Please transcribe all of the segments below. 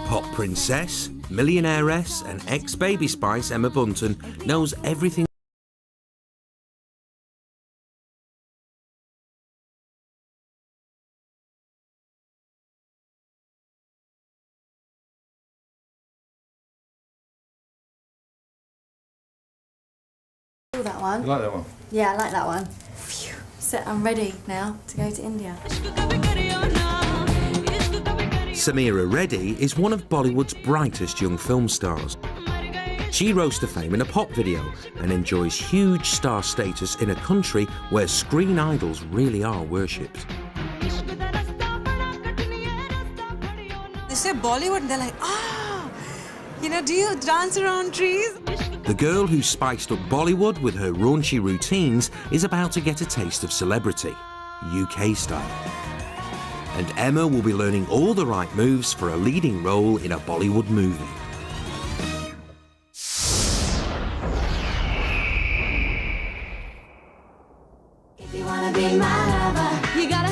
Pop princess, millionairess and ex-Baby Spice Emma Bunton knows everything. That one. You like that one? Yeah, I like that one. Phew. So I'm ready now to go to India. Samira Reddy is one of Bollywood's brightest young film stars. She rose to fame in a pop video and enjoys huge star status in a country where screen idols really are worshipped. They say Bollywood, they're like, you know, do you dance around trees? The girl who spiced up Bollywood with her raunchy routines is about to get a taste of celebrity, UK style. And Emma will be learning all the right moves for a leading role in a Bollywood movie. If you wanna be my lover, you gotta.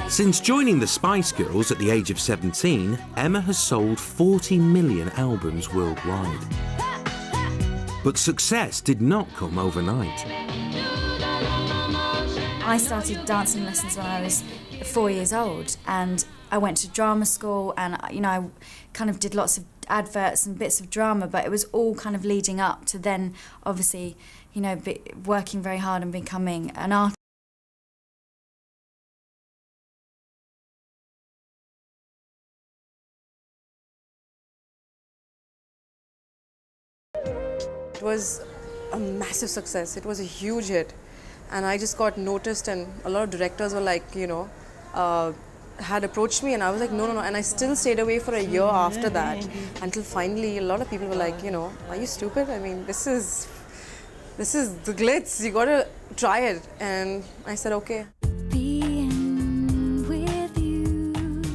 Since joining the Spice Girls at the age of 17, Emma has sold 40 million albums worldwide. But success did not come overnight. I started dancing lessons when I was 4 years old, and I went to drama school, and I kind of did lots of adverts and bits of drama, but it was all kind of leading up to then obviously, working very hard and becoming an artist. It was a massive success. It was a huge hit. And I just got noticed, and a lot of directors were like, had approached me, and I was like, no. And I still stayed away for a year after that, until finally a lot of people were like, are you stupid? I mean, this is the glitz. You gotta try it. And I said, okay.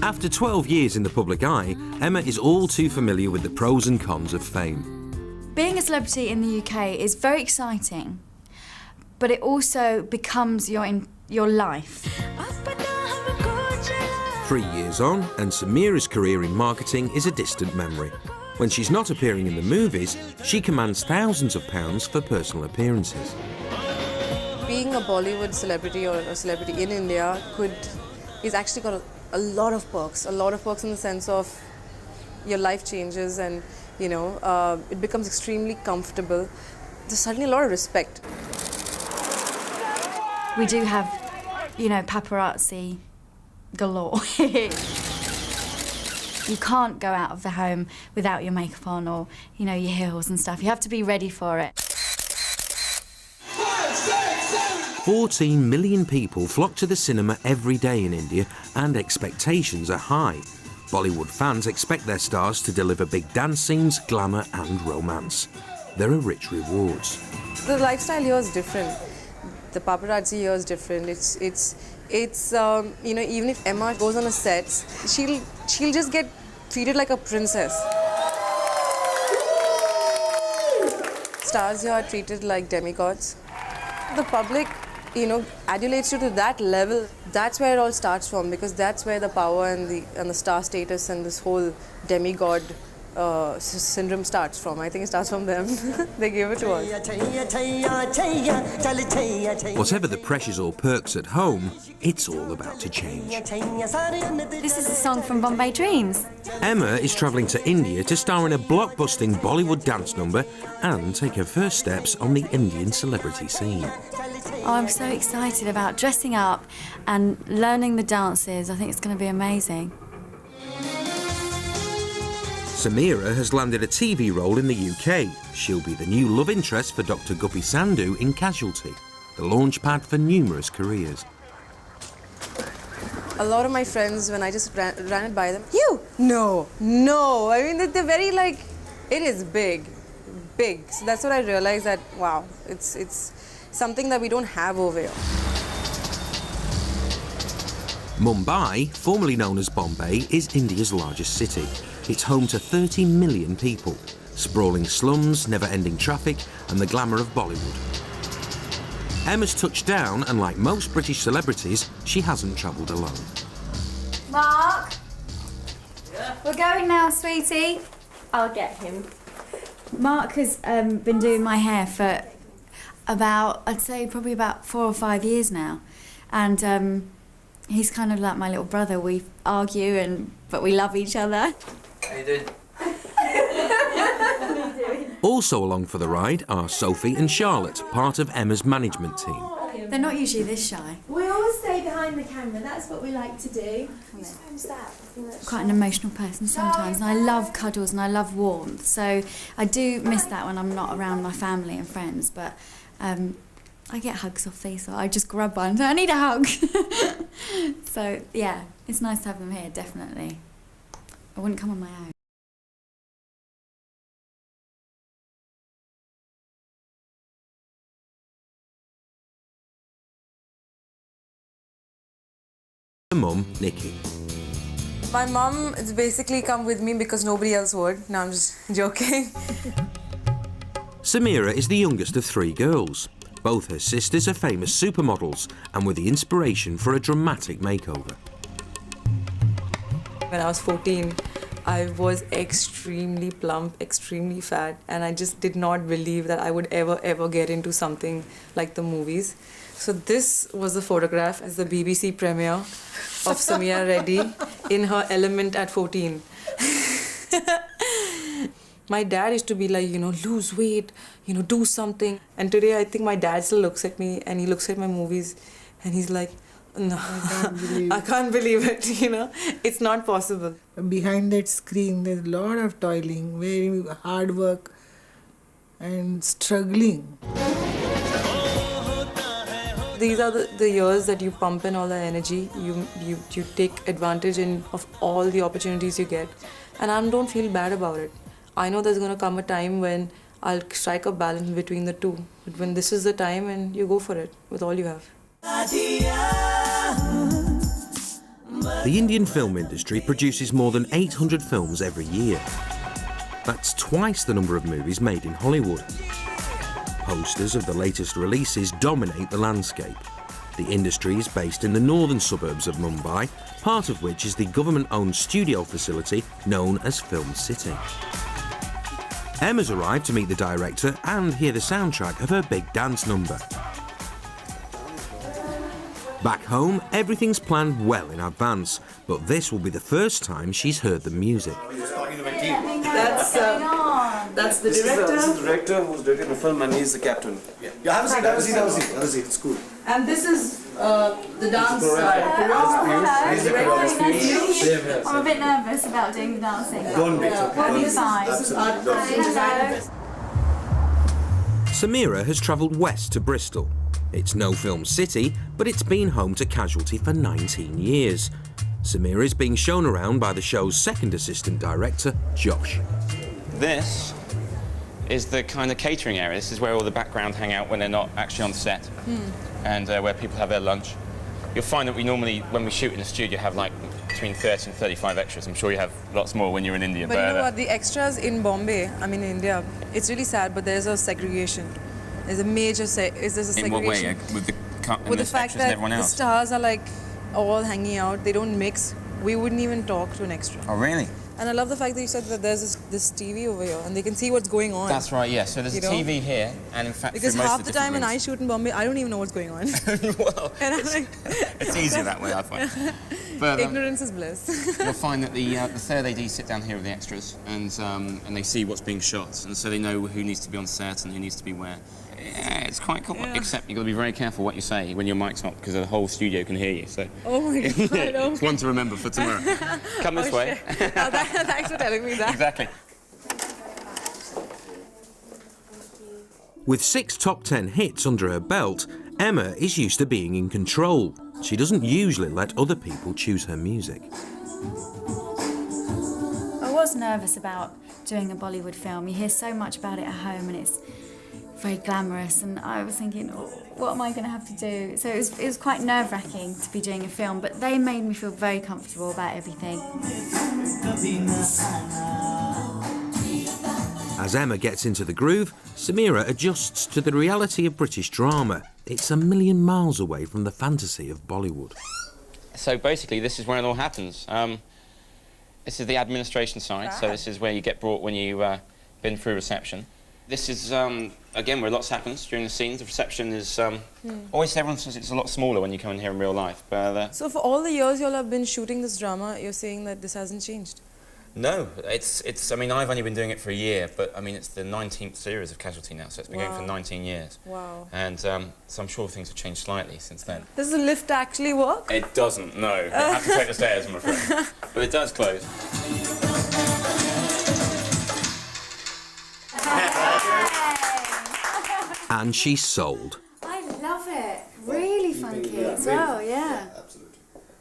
After 12 years in the public eye, Emma is all too familiar with the pros and cons of fame. Being a celebrity in the UK is very exciting, but it also becomes your life. 3 years on, and Samira's career in marketing is a distant memory. When she's not appearing in the movies, she commands thousands of pounds for personal appearances. Being a Bollywood celebrity or a celebrity in India is actually got a lot of perks. A lot of perks in the sense of your life changes, and it becomes extremely comfortable. There's suddenly a lot of respect. We do have, paparazzi galore. You can't go out of the home without your makeup on or, your heels and stuff. You have to be ready for it. 14 million people flock to the cinema every day in India, and expectations are high. Bollywood fans expect their stars to deliver big dance scenes, glamour and romance. There are rich rewards. The lifestyle here is different. The paparazzi here is different. Even if Emma goes on a set, she'll just get treated like a princess. Stars here are treated like demigods. The public, adulates you to that level. That's where it all starts from, because that's where the power and the star status and this whole demigod syndrome starts from. I think it starts from them. They gave it to us. Whatever the pressures or perks at home, it's all about to change. This is a song from Bombay Dreams. Emma is travelling to India to star in a blockbusting Bollywood dance number and take her first steps on the Indian celebrity scene. Oh, I'm so excited about dressing up and learning the dances. I think it's going to be amazing. Samira has landed a TV role in the UK. She'll be the new love interest for Dr. Guppy Sandhu in Casualty, the launchpad for numerous careers. A lot of my friends, when I just ran it by them, No. I mean, they're very it is big. So that's what I realized, that, wow, it's something that we don't have over here. Mumbai, formerly known as Bombay, is India's largest city. It's home to 30 million people, sprawling slums, never-ending traffic, and the glamour of Bollywood. Emma's touched down, and like most British celebrities, she hasn't travelled alone. Mark, We're going now, sweetie. I'll get him. Mark has been doing my hair for about, I'd say probably about 4 or 5 years now. And he's kind of like my little brother. We argue, but we love each other. How you doing? Also along for the ride are Sophie and Charlotte, part of Emma's management team. They're not usually this shy. We always stay behind the camera, that's what we like to do. Who's that? Quite an emotional person sometimes, and I love cuddles and I love warmth, so I do miss that when I'm not around my family and friends, but I get hugs off these, so I just grab one. I need a hug. So yeah, it's nice to have them here, definitely. I wouldn't come on my own. Mum, Nikki. My mum has basically come with me because nobody else would. No, I'm just joking. Samira is the youngest of 3 girls. Both her sisters are famous supermodels and were the inspiration for a dramatic makeover. When I was 14, I was extremely plump, extremely fat, and I just did not believe that I would ever get into something like the movies. So this was the photograph as the BBC premiere of Samira Reddy in her element at 14. My dad used to be like, lose weight, do something. And today I think my dad still looks at me and he looks at my movies and he's like, no, I can't believe it, It's not possible. Behind that screen, there's a lot of toiling, very hard work and struggling. These are the years that you pump in all the energy, you take advantage of all the opportunities you get. And I don't feel bad about it. I know there's going to come a time when I'll strike a balance between the two. But when this is the time, and you go for it with all you have. The Indian film industry produces more than 800 films every year. That's twice the number of movies made in Hollywood. Posters of the latest releases dominate the landscape. The industry is based in the northern suburbs of Mumbai, part of which is the government-owned studio facility known as Film City. Emma's arrived to meet the director and hear the soundtrack of her big dance number. Back home, everything's planned well in advance, but this will be the first time she's heard the music. That's the This is the director who's directed the film and he's the captain. Yeah, have a seat, it's cool. And this is the dance I'm a bit nervous about doing the dancing. Don't be. We'll be fine. Hello. Samira has travelled west to Bristol. It's no film city, but it's been home to Casualty for 19 years. Samira is being shown around by the show's second assistant director, Josh. This is the kind of catering area. This is where all the background hang out when they're not actually on set, and where people have their lunch. You'll find that we normally, when we shoot in the studio, have like between 30 and 35 extras. I'm sure you have lots more when you're in India. But you know what, the extras in Bombay, in India, it's really sad, but there's a segregation. There's a major there's a segregation. In what way? With the fact that the stars are like all hanging out, they don't mix. We wouldn't even talk to an extra. Oh, really? And I love the fact that you said that there's this TV over here and they can see what's going on. That's right, yeah. So there's a TV here, and in fact, because most half of the time when I shoot in Bombay, I don't even know what's going on. Well, and I'm like, it's easier that way, I find. But ignorance is bliss. you'll find that the third AD sit down here with the extras, and they see what's being shot, and so they know who needs to be on set and who needs to be where. Yeah, it's quite cool. Yeah. Except you've got to be very careful what you say when your mic's not, because the whole studio can hear you. So. Oh my God! It's one to remember for tomorrow. Come this way. Thanks for telling me that. Exactly. With 6 top 10 hits under her belt, Emma is used to being in control. She doesn't usually let other people choose her music. I was nervous about doing a Bollywood film. You hear so much about it at home, and it's very glamorous, and I was thinking, oh, what am I going to have to do? So it was quite nerve-wracking to be doing a film, but they made me feel very comfortable about everything. As Emma gets into the groove, Samira adjusts to the reality of British drama. It's a million miles away from the fantasy of Bollywood. So basically, this is where it all happens. This is the administration side, so this is where you get brought when you've been through reception. This is, again, where lots happens during the scenes. The reception is, always everyone says it's a lot smaller when you come in here in real life, but... So for all the years you'll have been shooting this drama, you're saying that this hasn't changed? No, I mean, I've only been doing it for a year, but, I mean, it's the 19th series of Casualty now, so it's been going for 19 years. Wow. And, so I'm sure things have changed slightly since then. Does the lift actually work? It doesn't, no. You have to take the stairs, I'm afraid. But it does close. And she's sold. I love it. Really funky as well, yeah. Absolutely.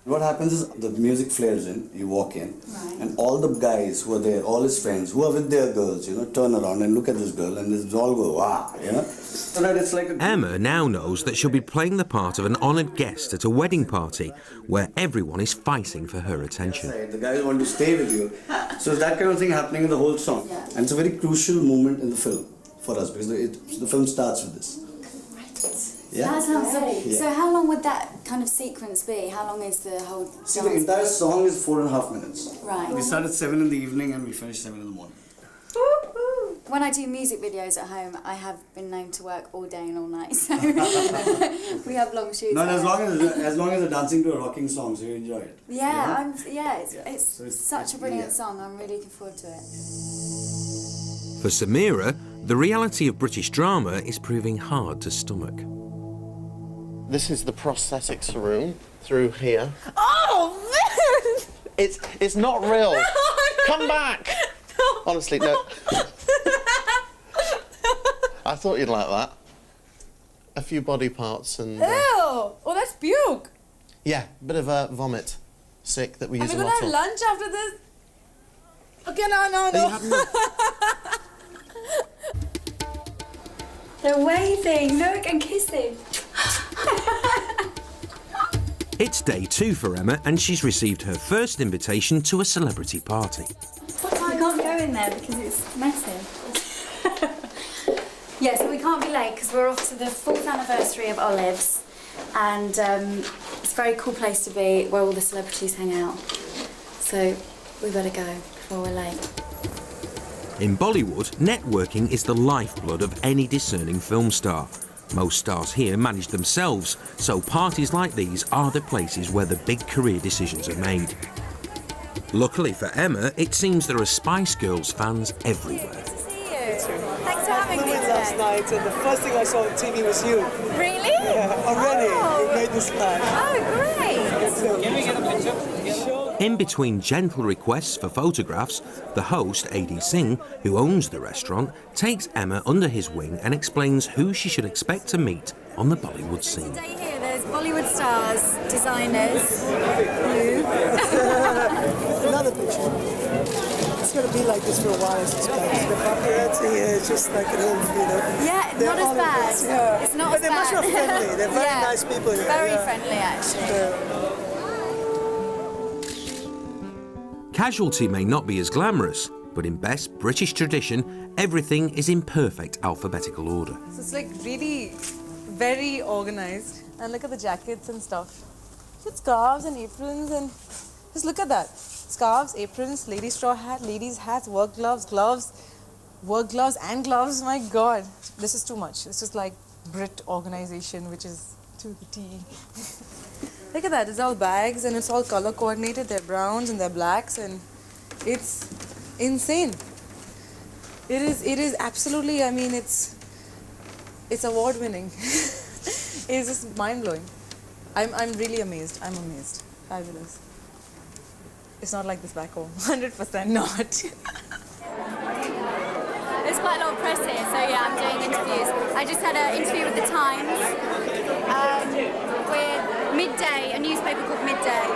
What happens is the music flares in, you walk in, and all the guys who are there, all his friends who are with their girls, you know, turn around and look at this girl, and they all go, wow, you know. So that it's like Emma now knows that she'll be playing the part of an honoured guest at a wedding party where everyone is fighting for her attention. the guys want to stay with you. So that kind of thing happening in the whole song. And it's a very crucial moment in the film for us because the film starts with this. Yeah. That sounds lovely. So how long would that kind of sequence be? How long is the whole dance? See, the entire song is 4.5 minutes. Right. We start at 7 in the evening and we finish 7 in the morning. When I do music videos at home, I have been known to work all day and all night, so we have long shoots. No, as long as you're dancing to a rocking song, so you enjoy it. Yeah, it's such a brilliant song. I'm really looking forward to it. For Samira, the reality of British drama is proving hard to stomach. This is the prosthetics room through here. Oh, man! It's not real. No. Come back. No. Honestly, no. I thought you'd like that. A few body parts and... Ew! Oh, that's puke. Yeah, bit of a vomit. Sick that we use a lot of. Are we gonna have lunch after this? Okay, no. They're waving, look, and kissing. It's day 2 for Emma and she's received her first invitation to a celebrity party. We can't go in there because it's massive. Yeah, so we can't be late because we're off to the 4th anniversary of Olives, and it's a very cool place to be where all the celebrities hang out. So we better go before we're late. In Bollywood, networking is the lifeblood of any discerning film star. Most stars here manage themselves, so parties like these are the places where the big career decisions are made. Luckily for Emma, it seems there are Spice Girls fans everywhere. Thanks for having me today. Last night, and the first thing I saw on TV was you. Really? Yeah, already. Oh. You made this plan. Oh, great. Can we get a picture? In between gentle requests for photographs, the host, A.D. Singh, who owns the restaurant, takes Emma under his wing and explains who she should expect to meet on the Bollywood scene. Today here, there's Bollywood stars, designers, you. Another picture. It's going to be like this for a while, I suspect. The paparazzi here is just like a little, you know. Yeah, they're not as all of bad. us, yeah. It's not but as they're bad. much more friendly. They're very nice people here. Very friendly, actually. Casualty may not be as glamorous, but in best British tradition, everything is in perfect alphabetical order. So it's like really very organized. And look at the jackets and stuff. It's scarves and aprons and just look at that. Scarves, aprons, ladies' straw hat, ladies' hats, work gloves, work gloves and gloves. My God, this is too much. This is like Brit organization, which is to the T. Look at that, it's all bags and it's all color coordinated. They're browns and they're blacks and it's insane. It is absolutely, I mean, it's award winning. It's just mind blowing. I'm really amazed. I'm amazed. Fabulous. It's not like this back home. 100% not. There's quite a lot of press here, so yeah, I'm doing interviews. I just had an interview with The Times, with Midday, a newspaper called Midday.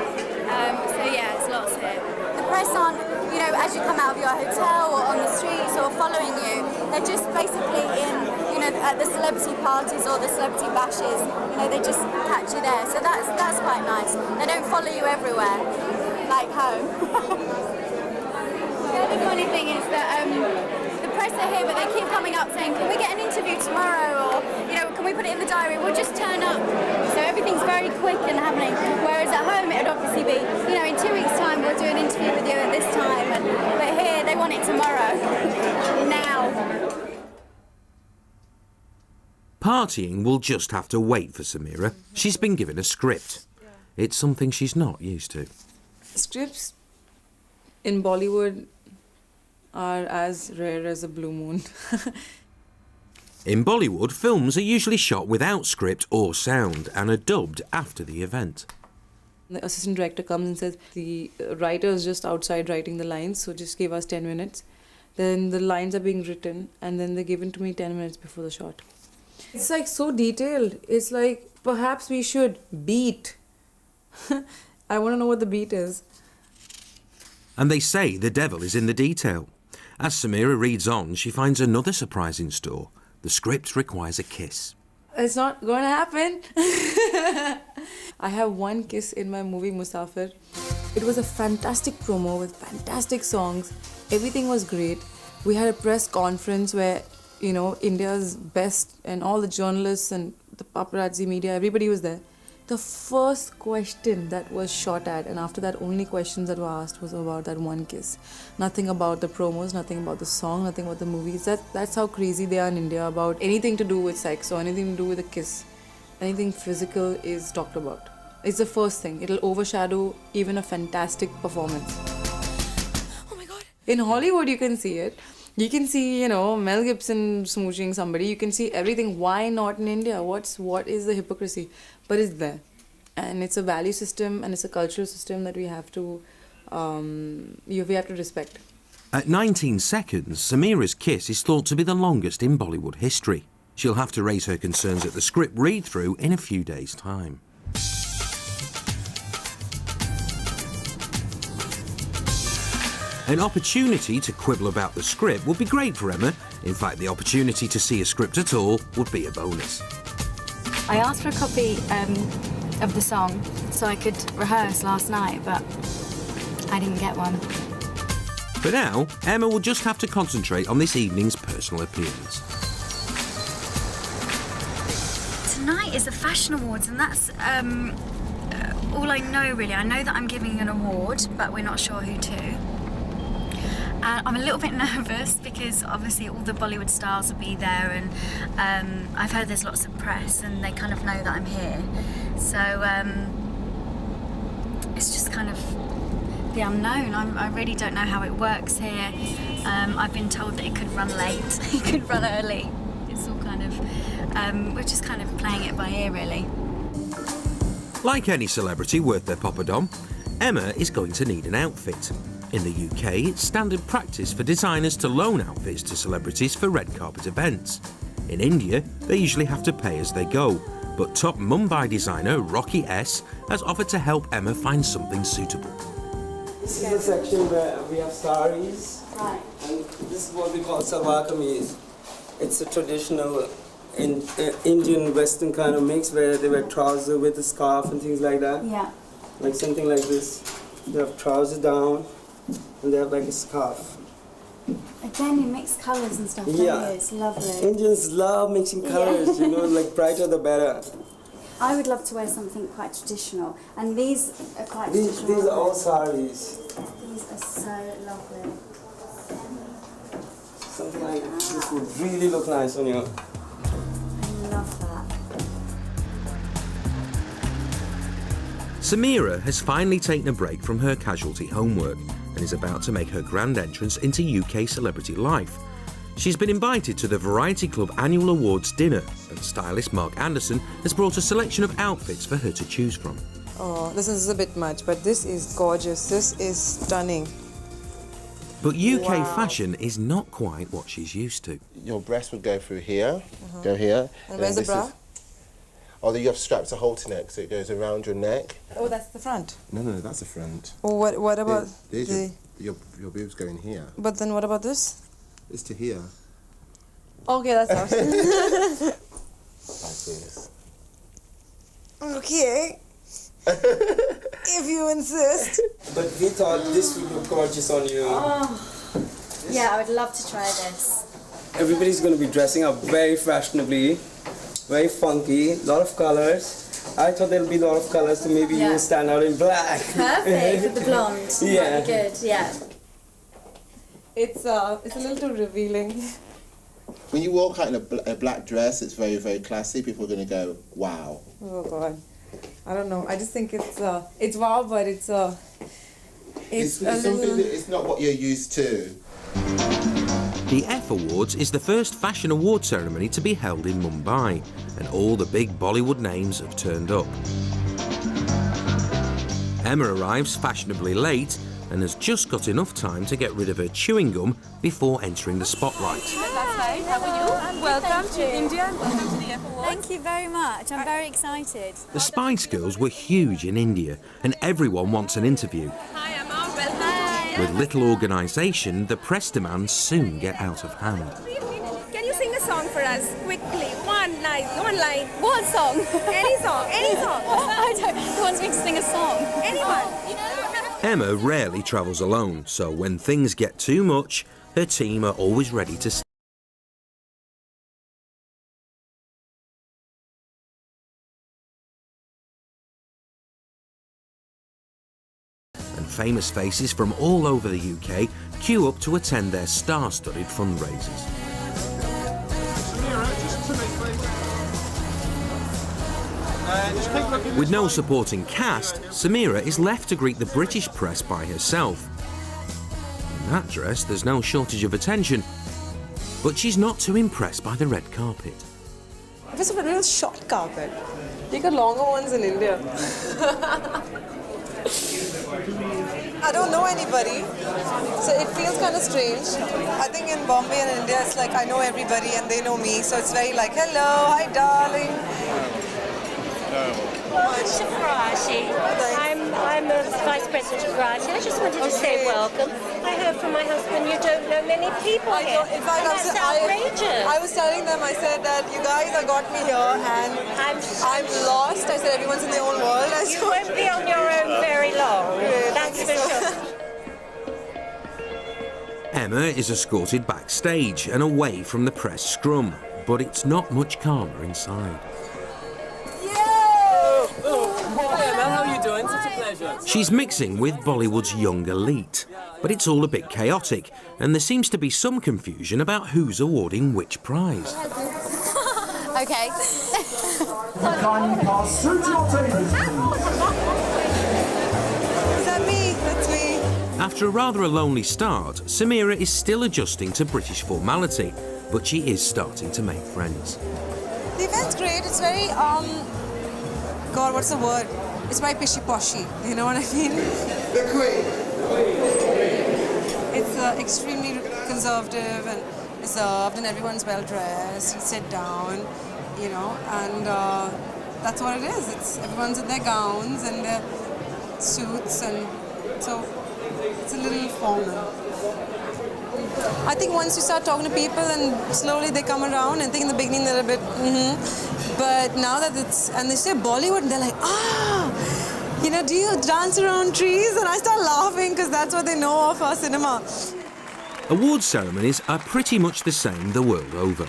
So yeah, there's lots here. The press aren't, you know, as you come out of your hotel or on the streets or following you, they're just basically in, you know, at the celebrity parties or the celebrity bashes, you know, they just catch you there. So that's quite nice. They don't follow you everywhere, like home. The other funny thing is that the press are here, but they keep coming up saying, can we get an interview tomorrow? Or, you know, can we put it in the diary? We'll just turn up. So everything's very quick and happening. Whereas at home, it would obviously be, you know, in 2 weeks' time, we'll do an interview with you at this time. want it tomorrow. Now. Partying will just have to wait for Samira. She's been given a script. It's something she's not used to. Scripts in Bollywood are as rare as a blue moon. In Bollywood, films are usually shot without script or sound and are dubbed after the event. The assistant director comes and says, the writer is just outside writing the lines, so just give us 10 minutes. Then the lines are being written and then they're given to me 10 minutes before the shot. It's like so detailed. It's like, perhaps we should beat. I want to know what the beat is. And they say the devil is in the detail. As Samira reads on, she finds another surprise in store. The script requires a kiss. It's not going to happen. I have one kiss in my movie Musafir. It was a fantastic promo with fantastic songs. Everything was great. We had a press conference where, you know, India's best and all the journalists and the paparazzi media, everybody was there. The first question that was shot at, and after that only questions that were asked was about that one kiss. Nothing about the promos, nothing about the song, nothing about the movies. That's how crazy they are in India about anything to do with sex or anything to do with a kiss. Anything physical is talked about. It's the first thing. It'll overshadow even a fantastic performance. Oh my God. In Hollywood you can see it. You can see, you know, Mel Gibson smooching somebody. You can see everything. Why not in India? What is the hypocrisy? But it's there. And it's a value system and it's a cultural system that we have to respect. At 19 seconds, Samira's kiss is thought to be the longest in Bollywood history. She'll have to raise her concerns at the script read-through in a few days' time. An opportunity to quibble about the script would be great for Emma. In fact, the opportunity to see a script at all would be a bonus. I asked for a copy of the song so I could rehearse last night, but I didn't get one. For now, Emma will just have to concentrate on this evening's personal appearance. Tonight is the Fashion Awards, and that's all I know, really. I know that I'm giving an award, but we're not sure who to. I'm a little bit nervous because obviously all the Bollywood stars will be there, and I've heard there's lots of press and they kind of know that I'm here. So it's just kind of the unknown. I really don't know how it works here. I've been told that it could run late, it could run early. It's all kind of, we're just kind of playing it by ear, really. Like any celebrity worth their poppadom, Emma is going to need an outfit. In the UK, it's standard practice for designers to loan outfits to celebrities for red carpet events. In India, they usually have to pay as they go, but top Mumbai designer Rocky S has offered to help Emma find something suitable. This is the section where we have saris, Right. and this is what we call salwar kameez. It's a traditional Indian Western kind of mix where they wear trousers with a scarf and things like that. Yeah. Like something like this. They have trousers down and they have like a scarf. Again, you mix colours and stuff, don't you? It's lovely. Indians love mixing colors, you know, like brighter the better. I would love to wear something quite traditional, and these are quite traditional. These are all saris. These are so lovely. Something like this would really look nice on you. I love that. Samira has finally taken a break from her casualty homework and is about to make her grand entrance into UK celebrity life. She's been invited to the Variety Club Annual Awards dinner, and stylist Mark Anderson has brought a selection of outfits for her to choose from. Oh, this is a bit much, but this is gorgeous. This is stunning. But UK fashion is not quite what she's used to. Your breast would go through here, go here. And where's the bra? Oh, you have straps, a halter neck, so it goes around your neck. Oh, that's the front. No, that's the front. Oh, what about There's your boobs go in here. But then what about this? It's to here. Okay, that's out. Like this. Okay. If you insist. But we thought this would look gorgeous on you. Oh, yeah, I would love to try this. Everybody's going to be dressing up very fashionably, very funky, lot of colors. I thought there'll be a lot of colors, so maybe you will stand out in black. Perfect with the blonde. Yeah. That'd be good, yeah. It's a little too revealing. When you walk out in a black dress, it's very, very classy. People are going to go, wow. Oh God, I don't know. I just think it's wow, but it's a something that it's not what you're used to. The F Awards is the first fashion award ceremony to be held in Mumbai, and all the big Bollywood names have turned up. Emma arrives fashionably late and has just got enough time to get rid of her chewing gum before entering the spotlight. Hi, how are you? Welcome to India and welcome to the F Awards. Thank you very much. I'm very excited. The Spice Girls were huge in India, and everyone wants an interview. Hi, Emma. Welcome. With little organisation, the press demands soon get out of hand. Can you sing a song for us quickly? One line. What song? Any song. Any song. I don't. Who wants me to sing a song? Anyone. Emma rarely travels alone, so when things get too much, her team are always ready to step. And famous faces from all over the UK queue up to attend their star-studded fundraisers. With no supporting cast, Samira is left to greet the British press by herself. In that dress, there's no shortage of attention, but she's not too impressed by the red carpet. It was a real short carpet. You got longer ones in India. I don't know anybody, so it feels kind of strange. I think in Bombay and India, it's like I know everybody and they know me, so it's very like, hello, hi darling. Welcome to Karachi. I'm a Vice President of Karachi. I just wanted to say welcome. I heard from my husband you don't know many people here. In fact, that's outrageous. I was telling them, I said that you guys have got me here and I'm lost. I said everyone's in their own world. You won't be on your own very long. That's for sure. Emma is escorted backstage and away from the press scrum, but it's not much calmer inside. Hi Emma, how are you doing? Such a pleasure. She's mixing with Bollywood's young elite, but it's all a bit chaotic, and there seems to be some confusion about who's awarding which prize. Okay. Is that me? That's me. After a rather lonely start, Samira is still adjusting to British formality, but she is starting to make friends. The event's great. It's very, God, what's the word? It's very pishy-poshy. You know what I mean? The Queen. It's extremely conservative and reserved, and everyone's well dressed. You sit down, you know, and that's what it is. Everyone's in their gowns and their suits, and so it's a little formal. I think once you start talking to people and slowly they come around, and I think in the beginning they're a bit, but now that and they say Bollywood, and they're like, you know, do you dance around trees? And I start laughing because that's what they know of our cinema. Awards ceremonies are pretty much the same the world over.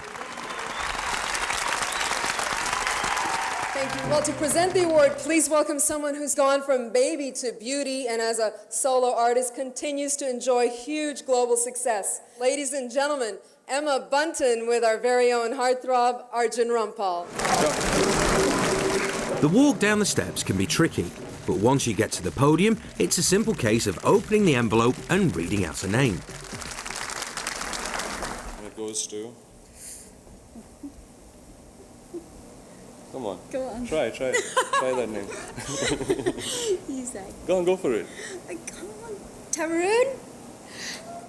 Thank you. Well, to present the award, please welcome someone who's gone from baby to beauty and as a solo artist continues to enjoy huge global success. Ladies and gentlemen, Emma Bunton with our very own heartthrob, Arjun Rampal. The walk down the steps can be tricky, but once you get to the podium, it's a simple case of opening the envelope and reading out a name. And it goes to... Come on. Go on. Try that name. You say. Go on, go for it. Come on. Tarun?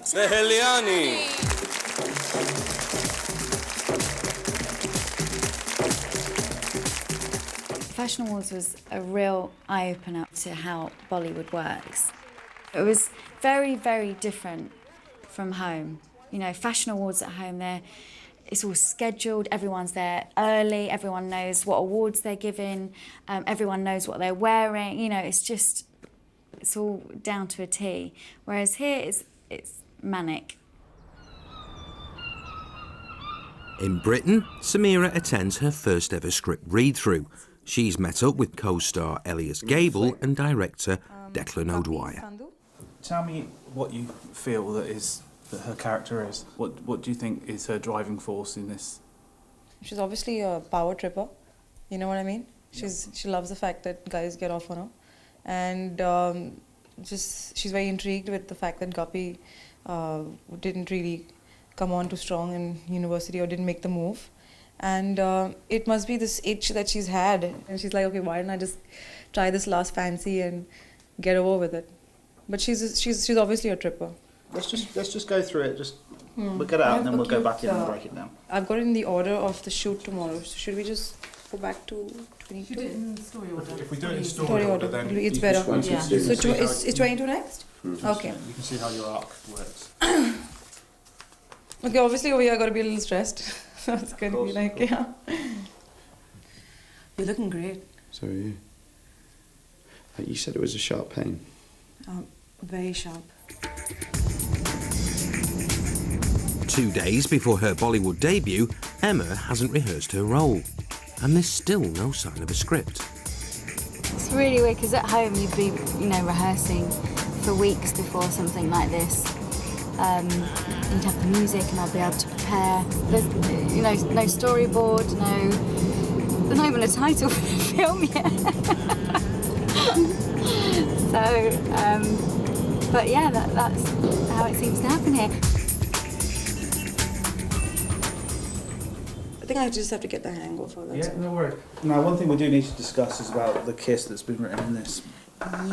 Seheliani. Fashion Awards was a real eye-opener to how Bollywood works. It was very, very different from home. You know, Fashion Awards at home, it's all scheduled, everyone's there early, everyone knows what awards they're giving, everyone knows what they're wearing, you know, it's all down to a T. Whereas here, it's manic. In Britain, Samira attends her first ever script read-through. She's met up with co-star Elias Gable and director Declan O'Dwyer. Tell me what you feel that is that her character is? What do you think is her driving force in this? She's obviously a power tripper, you know what I mean? She loves the fact that guys get off on her. And she's very intrigued with the fact that Guppy didn't really come on too strong in university or didn't make the move. And it must be this itch that she's had. And she's like, okay, why didn't I just try this last fancy and get over with it? But she's obviously a tripper. Let's just go through it. We'll get it out and then we'll go back in and break it down. I've got it in the order of the shoot tomorrow. So should we just go back to 22? Should do it in story order. If we do it in story order, then it's better. Yeah. So it's 22 next? Okay. You can see how your arc works. Okay, obviously over here I got to be a little stressed. So it's going to be like, yeah. You're looking great. So are you. You said it was a sharp pain. Very sharp. 2 days before her Bollywood debut, Emma hasn't rehearsed her role. And there's still no sign of a script. It's really weird because at home you'd be, rehearsing for weeks before something like this. You'd have the music and I'd be able to prepare. There's, no storyboard, there's not even a title for the film yet. But yeah, that's how it seems to happen here. I think I just have to get the hang of it. Yeah, no worries. Now, one thing we do need to discuss is about the kiss that's been written in this.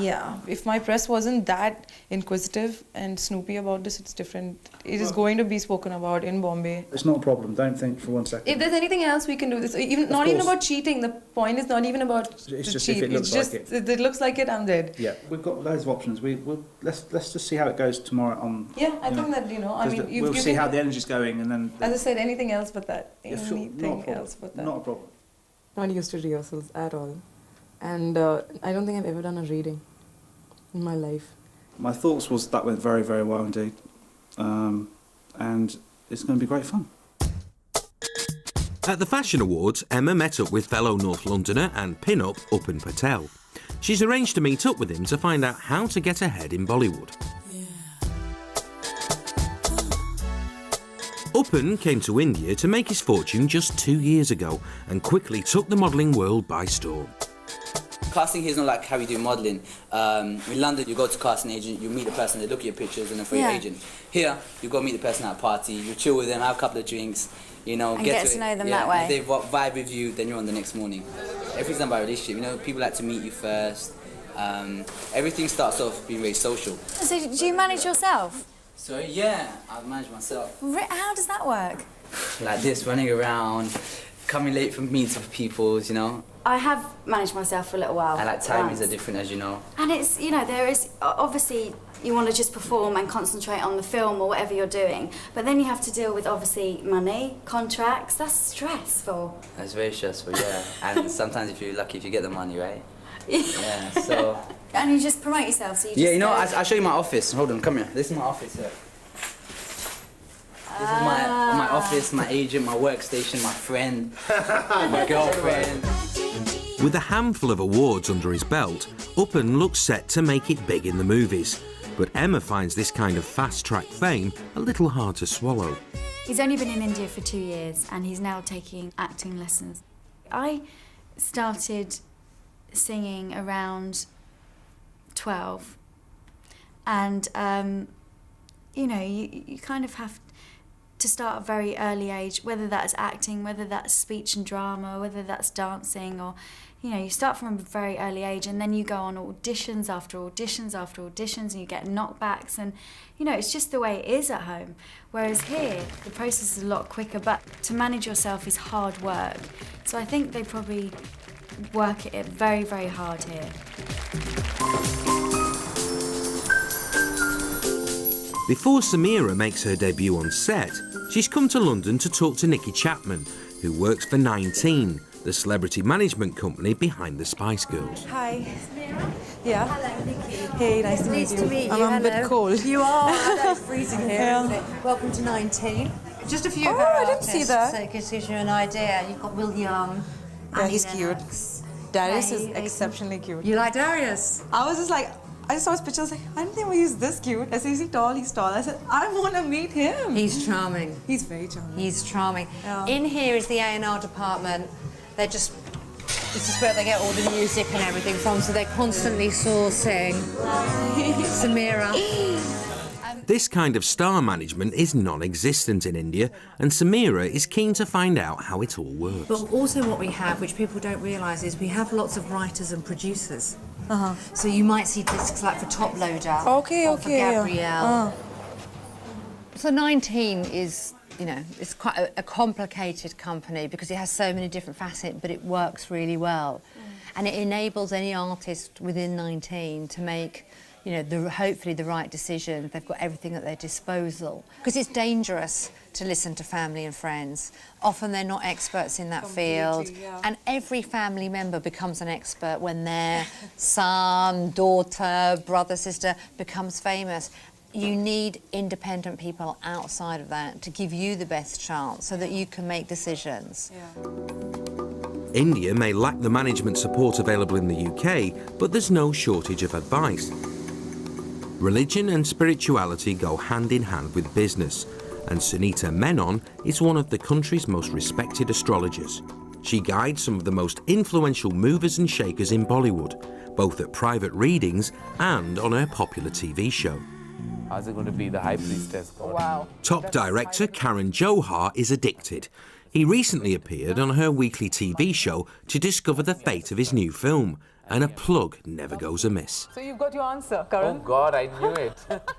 Yeah, if my press wasn't that inquisitive and snoopy about this, it's different. It is going to be spoken about in Bombay. It's not a problem, don't think for 1 second. If there's anything else we can do, this not even about cheating. The point is not even about it's just cheat. if it looks it's just like it looks like it, I'm dead. Yeah, we've got loads of options. Let's just see how it goes tomorrow on. Yeah, I think that I mean we'll see how the energy's going and then. As I said, anything else but that. Anything else but that. Not a problem. Not used to rehearsals at all, and I don't think I've ever done a reading in my life. My thoughts was that went very, very well indeed, and it's going to be great fun. At the Fashion Awards, Emma met up with fellow North Londoner and pin-up Upin Patel. She's arranged to meet up with him to find out how to get ahead in Bollywood. Upin came to India to make his fortune just 2 years ago and quickly took the modelling world by storm. Casting here is not like how you do modelling. In London, you go to casting agent, you meet the person, they look at your pictures, and then for your agent. Here, you go meet the person at a party, you chill with them, have a couple of drinks, and get to know them that way. If they vibe with you, then you're on the next morning. Everything's done by relationship. People like to meet you first. Everything starts off being very social. So do you manage yourself? So yeah, I manage myself. How does that work? Like this, running around, coming late for meetings with people, I have managed myself for a little while. And like timings are different, as you know. And it's, there is, obviously, you want to just perform and concentrate on the film or whatever you're doing. But then you have to deal with, obviously, money, contracts. That's stressful. That's very stressful, yeah. And sometimes if you're lucky, if you get the money, right? Yeah, so... And you just promote yourself, so you just I'll show you my office. Hold on, come here. This is my office here. This is my office, my agent, my workstation, my friend, my girlfriend. With a handful of awards under his belt, Upin looks set to make it big in the movies. But Emma finds this kind of fast-track fame a little hard to swallow. He's only been in India for 2 years and he's now taking acting lessons. I started singing around 12 and, you kind of have to start at a very early age, whether that's acting, whether that's speech and drama, whether that's dancing, or, you start from a very early age and then you go on auditions after auditions after auditions and you get knockbacks and, it's just the way it is at home. Whereas here, the process is a lot quicker, but to manage yourself is hard work. So I think they probably work it very, very hard here. Before Samira makes her debut on set, she's come to London to talk to Nikki Chapman, who works for 19, the celebrity management company behind the Spice Girls. Hi. Samira? Yeah. Hello, Nikki. Hey, nice to meet you. I'm a bit cold. You are. I know, it's freezing here, isn't it? Welcome to 19. Just a few of our I didn't artists, see that. so it gives you an idea. You've got Will Young. Yeah, he's cute. Darius is exceptionally cute. You like Darius? I was just like, I just saw his picture, I was like, I didn't think he's this cute. I said, is he tall? He's tall. I said, I want to meet him. He's charming. He's very charming. He's charming. Yeah. In here is the A&R department. This is where they get all the music and everything from, so they're constantly sourcing. Samira. This kind of star management is non-existent in India, and Samira is keen to find out how it all works. But also what we have, which people don't realise, is we have lots of writers and producers. So you might see discs like for Top Loader or for Gabrielle. So 19 is, it's quite a complicated company because it has so many different facets, but it works really well. And it enables any artist within 19 to make hopefully the right decision. They've got everything at their disposal. Because it's dangerous to listen to family and friends. Often they're not experts in that field. Yeah. And every family member becomes an expert when their son, daughter, brother, sister becomes famous. You need independent people outside of that to give you the best chance so that you can make decisions. India may lack the management support available in the UK, but there's no shortage of advice. Religion and spirituality go hand in hand with business, and Sunita Menon is one of the country's most respected astrologers. She guides some of the most influential movers and shakers in Bollywood, both at private readings and on her popular TV show. How's it going to be, the High Priestess? Wow. Top director Karan Johar is addicted. He recently appeared on her weekly TV show to discover the fate of his new film, and a plug never goes amiss. So you've got your answer, Karan. Oh God, I knew it.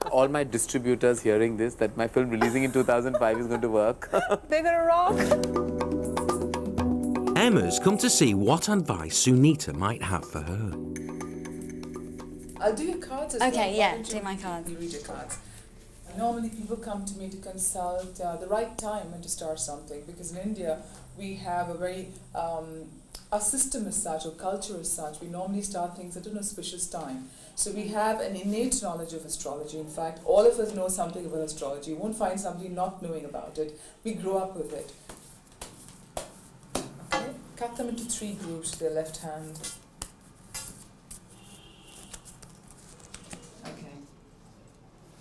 All my distributors hearing this, that my film releasing in 2005 is going to work. They're gonna rock. Emma's come to see what advice Sunita might have for her. I'll do your cards as well. Okay, yeah, do my cards. You read your cards. Normally people come to me to consult the right time when to start something, because in India we have a very, our system is such, or culture is such, we normally start things at an auspicious time. So we have an innate knowledge of astrology. In fact, all of us know something about astrology. You won't find somebody not knowing about it. We grow up with it. Okay, cut them into 3 groups, their left hand.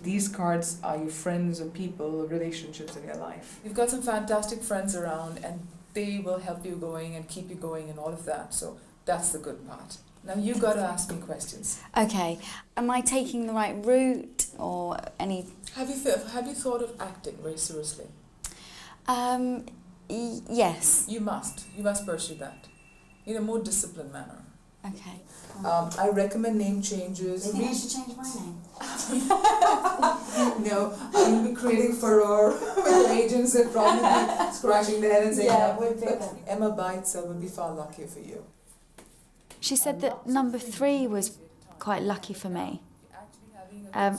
These cards are your friends or people or relationships in your life. You've got some fantastic friends around and they will help you going and keep you going and all of that. So that's the good part. Now you got to ask me questions. Okay. Am I taking the right route or any... Have you thought of acting very seriously? Yes. You must pursue that in a more disciplined manner. Okay. I recommend name changes. Do you think I should change my name? No, you'll be creating furore with the agents and probably scratching their head and saying, Yeah, but Emma by itself would be far luckier for you. She said that number 3 was quite lucky for me,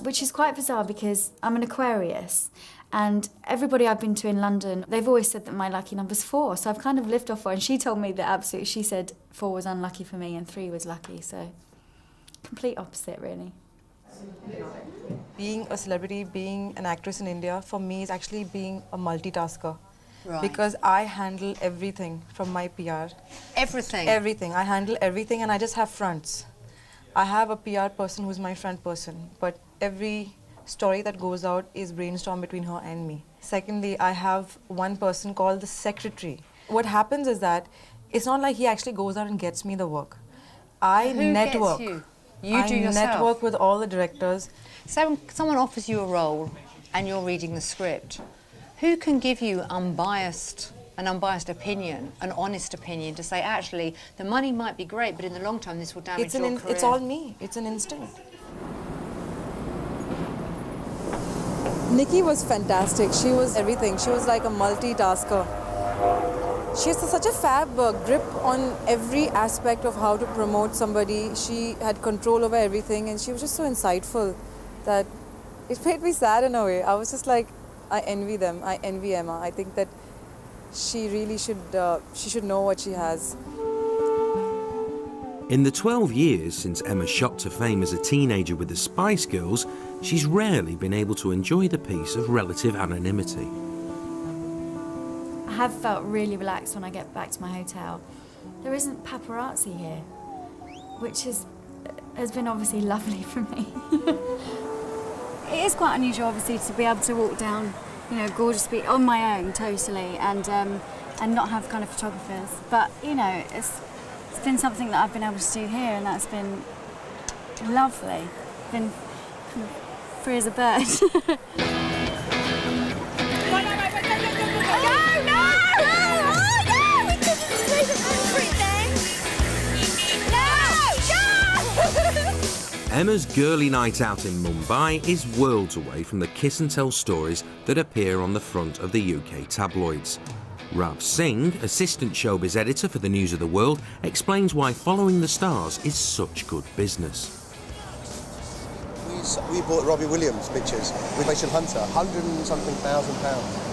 which is quite bizarre because I'm an Aquarius. And everybody I've been to in London, they've always said that my lucky number's 4. So I've kind of lived off 4. And she told me that she said 4 was unlucky for me and 3 was lucky. So complete opposite, really. Being a celebrity, being an actress in India, for me is actually being a multitasker. Right. Because I handle everything from my PR. Everything? Everything. I handle everything and I just have fronts. I have a PR person who's my front person, but every story that goes out is brainstormed between her and me. Secondly, I have one person called the secretary. What happens is that it's not like he actually goes out and gets me the work. I network. Gets you? You do yourself? I network with all the directors. So when someone offers you a role and you're reading the script, who can give you an unbiased opinion, an honest opinion to say, actually, the money might be great, but in the long term, this will damage your career? It's all me. It's an instinct. Nikki was fantastic. She was everything. She was like a multitasker. She has such a fab grip on every aspect of how to promote somebody. She had control over everything and she was just so insightful that it made me sad in a way. I was just like, I envy them. I envy Emma. I think that she really should know what she has. In the 12 years since Emma shot to fame as a teenager with the Spice Girls, she's rarely been able to enjoy the peace of relative anonymity. I have felt really relaxed when I get back to my hotel. There isn't paparazzi here, which is has been obviously lovely for me. It is quite unusual, obviously, to be able to walk down, you know, gorgeous beach on my own, totally, and not have kind of photographers. But you know, it's been something that I've been able to do here, and that's been lovely. Been free as a bird. Emma's girly night out in Mumbai is worlds away from the kiss and tell stories that appear on the front of the UK tabloids. Rav Singh, assistant showbiz editor for the News of the World, explains why following the stars is such good business. We bought Robbie Williams pictures with Rachel Hunter, £100-something thousand.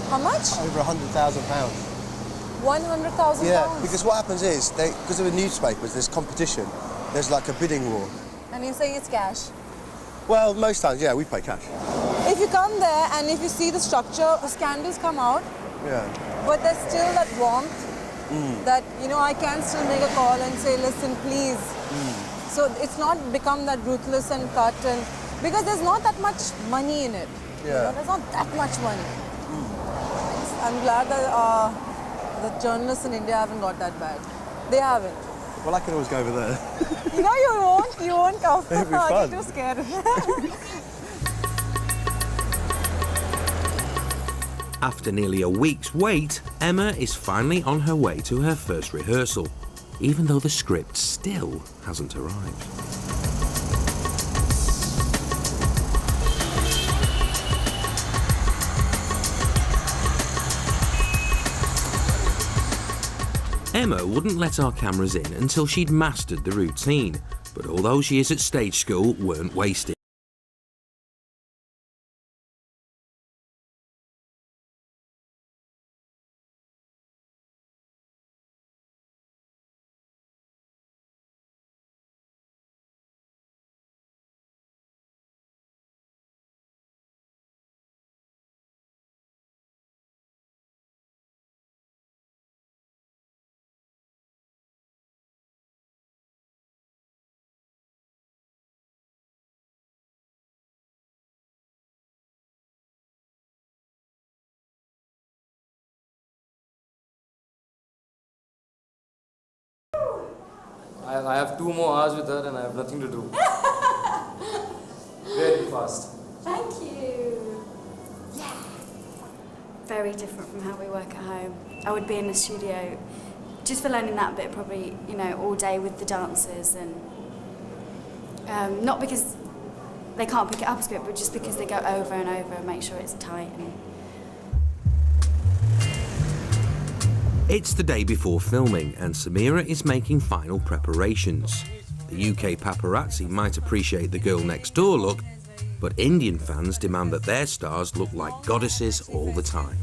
How much? Over £100,000. 100,000 Yeah, pounds? because what happens is, because of the newspapers, there's competition. There's like a bidding war. And you're saying it's cash? Well, most times, yeah, we pay cash. If you come there and if you see the structure, the scandals come out, Yeah. but there's still that warmth that, you know, I can still make a call and say, listen, please. So it's not become that ruthless and cut, and because there's not that much money in it. Yeah. You know, there's not that much money. I'm glad that the journalists in India haven't got that bad. They haven't. Well, I can always go over there. You know you won't come. It'll be fun. You're too scared. After nearly a week's wait, Emma is finally on her way to her first rehearsal, even though the script still hasn't arrived. Emma wouldn't let our cameras in until she'd mastered the routine, but all those years at stage school weren't wasted. I have 2 more hours with her and I have nothing to do. Very fast. Thank you. Yeah. Very different from how we work at home. I would be in the studio just for learning that bit, probably, you know, all day with the dancers, and not because they can't pick it up a script, but just because they go over and over and make sure it's tight. And It's the day before filming, and Samira is making final preparations. The UK paparazzi might appreciate the girl next door look, but Indian fans demand that their stars look like goddesses all the time.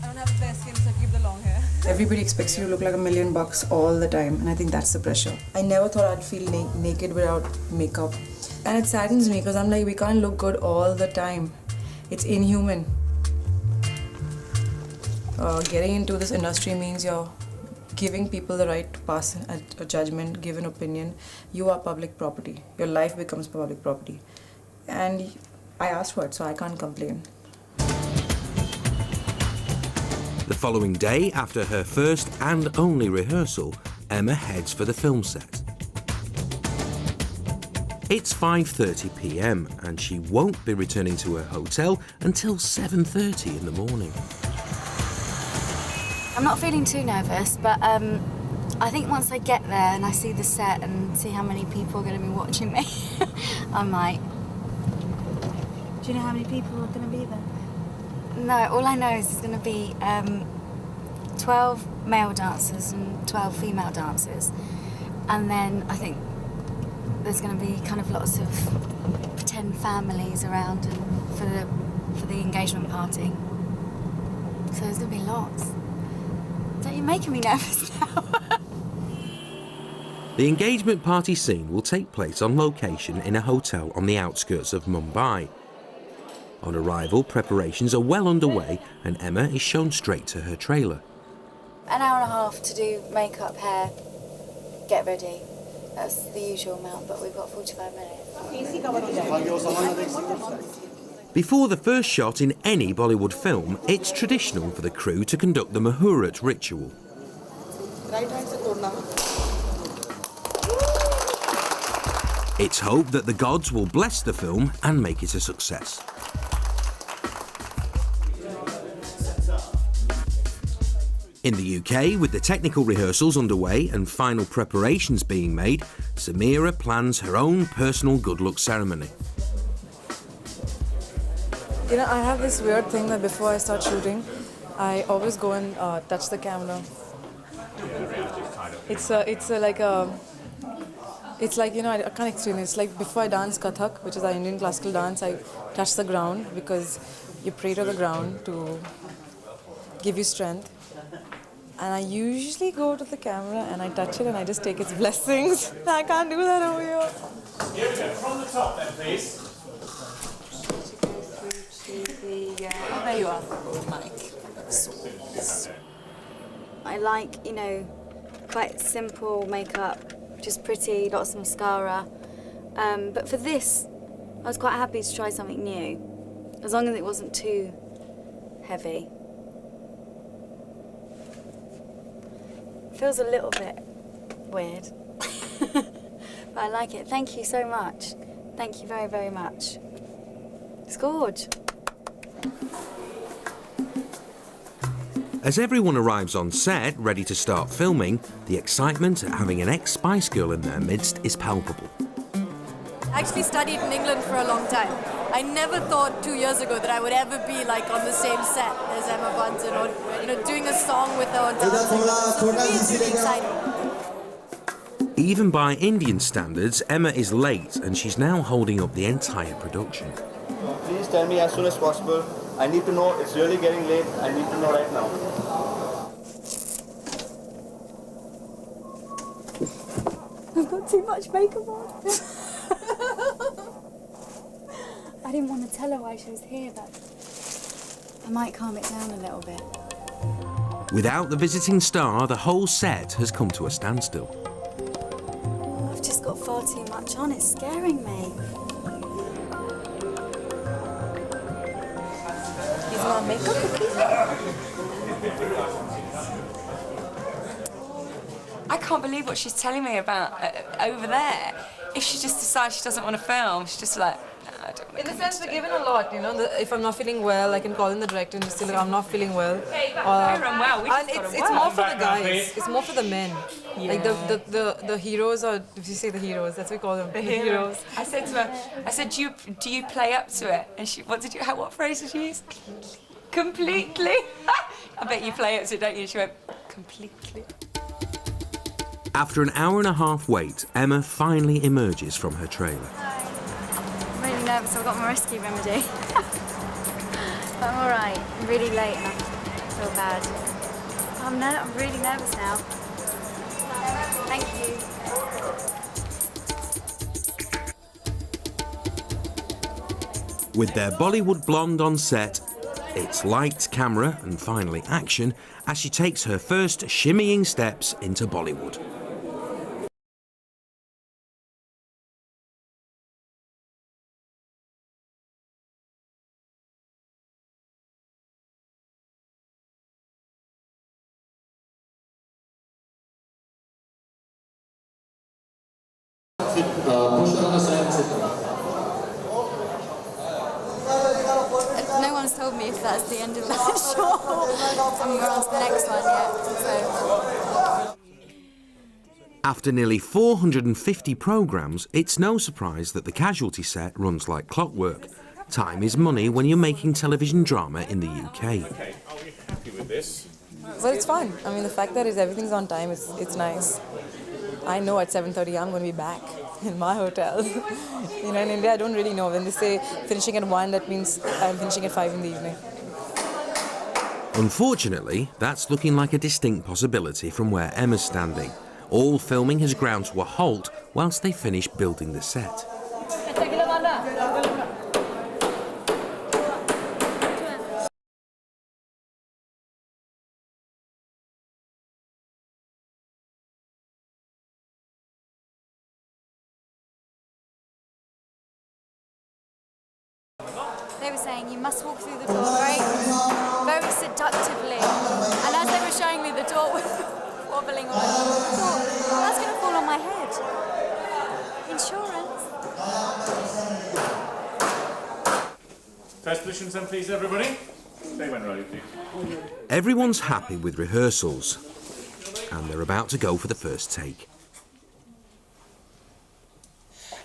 I don't have the best skin, so I keep the long hair. Everybody expects you to look like $1,000,000 all the time, and I think that's the pressure. I never thought I'd feel naked without makeup. And it saddens me because I'm like, we can't look good all the time. It's inhuman. Getting into this industry means you're giving people the right to pass a judgment, give an opinion. You are public property. Your life becomes public property. And I asked for it, so I can't complain. The following day, after her first and only rehearsal, Emma heads for the film set. It's 5:30 p.m. and she won't be returning to her hotel until 7:30 in the morning. I'm not feeling too nervous, but I think once I get there and I see the set and see how many people are going to be watching me, I might. Do you know how many people are going to be there? No, all I know is there's going to be 12 male dancers and 12 female dancers. And then I think there's going to be kind of lots of pretend families around and for the engagement party. So there's going to be lots. You're making me nervous now. The engagement party scene will take place on location in a hotel on the outskirts of Mumbai. On arrival, preparations are well underway and Emma is shown straight to her trailer. An hour and a half to do makeup, hair, get ready. That's the usual amount, but we've got 45 minutes. Before the first shot in any Bollywood film, it's traditional for the crew to conduct the Muhurat ritual. It's hoped that the gods will bless the film and make it a success. In the UK, with the technical rehearsals underway and final preparations being made, Samira plans her own personal good luck ceremony. You know, I have this weird thing that before I start shooting, I always go and touch the camera. It's like, you know, I can't explain it. It's like before I dance Kathak, which is our Indian classical dance, I touch the ground because you pray to the ground to give you strength. And I usually go to the camera and I touch it and I just take its blessings. I can't do that over here. From the top then, please. Oh, there you are. Mike. I like, you know, quite simple makeup, just pretty, lots of mascara. But for this, I was quite happy to try something new, as long as it wasn't too heavy. Feels a little bit weird, but I like it. Thank you so much. Thank you very, very much. It's gorgeous. As everyone arrives on set, ready to start filming, the excitement at having an ex-Spice Girl in their midst is palpable. I actually studied in England for a long time. I never thought 2 years ago that I would ever be like on the same set as Emma Bunton or, you know, doing a song with her or dancing. So for me, it's really exciting. Even by Indian standards, Emma is late and she's now holding up the entire production. Please tell me as soon as possible. I need to know. It's really getting late. I need to know right now. I've got too much makeup on. I didn't want to tell her why she was here, but I might calm it down a little bit. Without the visiting star, the whole set has come to a standstill. I've just got far too much on. It's scaring me. These are my makeup cookies. I can't believe what she's telling me about over there. If she just decides she doesn't want to film, she's just like, no, I don't want to. In the sense, we're given a lot, you know. If I'm not feeling well, I can call in the director and just say, look, I'm not feeling well. And it's more for the guys. It's more for the men. Yeah. Like the heroes, or if you say the heroes, that's what we call them. The heroes. I said to her, I said, do you play up to it? And she, what phrase did she use? Completely. I bet you play up to it, don't you? She went, completely. After an hour and a half wait, Emma finally emerges from her trailer. I'm really nervous. I've got my rescue remedy. But I'm all right. I'm really late and I feel bad. I'm really nervous now. Thank you. With their Bollywood blonde on set, it's lights, camera and finally action as she takes her first shimmying steps into Bollywood. No one's told me if that's the end of the show. And we're on to the next one yet. So. After nearly 450 programmes, it's no surprise that the Casualty set runs like clockwork. Time is money when you're making television drama in the UK. Okay, are we happy with this? Well, it's fun. I mean, the fact that everything's on time, it's nice. I know at 7:30 I'm going to be back in my hotel. You know, in India, I don't really know. When they say finishing at 1, that means I'm finishing at 5 in the evening. Unfortunately, that's looking like a distinct possibility from where Emma's standing. All filming has ground to a halt whilst they finish building the set. they were saying you must walk through the door very, very seductively. And as they were showing me, the door was wobbling on. I thought, that's going to fall on my head. Insurance. First positions then, please, everybody. Stay when ready, please. Everyone's happy with rehearsals, and they're about to go for the first take.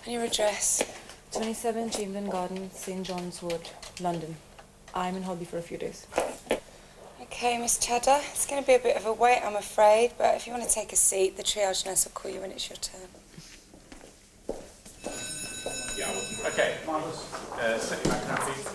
And your address? 27 Chamberlain Gardens, St John's Wood, London. I'm in Holby for a few days. Okay, Miss Cheddar, it's going to be a bit of a wait, I'm afraid, but if you want to take a seat, the triage nurse will call you when it's your turn. Yeah, okay, marvellous. Set you back now, please.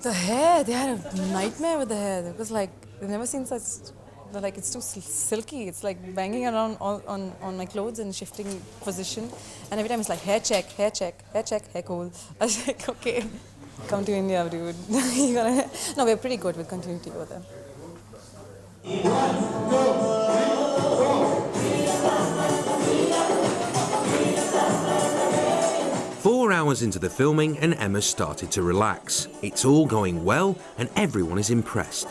The hair, they had a nightmare with the hair. It was like, they've never seen such, like it's too silky. It's like banging around on my clothes and shifting position. And every time it's like, hair check, hair check, hair check, hair cool. I was like, okay, come to India, dude. No, we're pretty good with continuity over there. 4 hours into the filming and Emma's started to relax. It's all going well and everyone is impressed.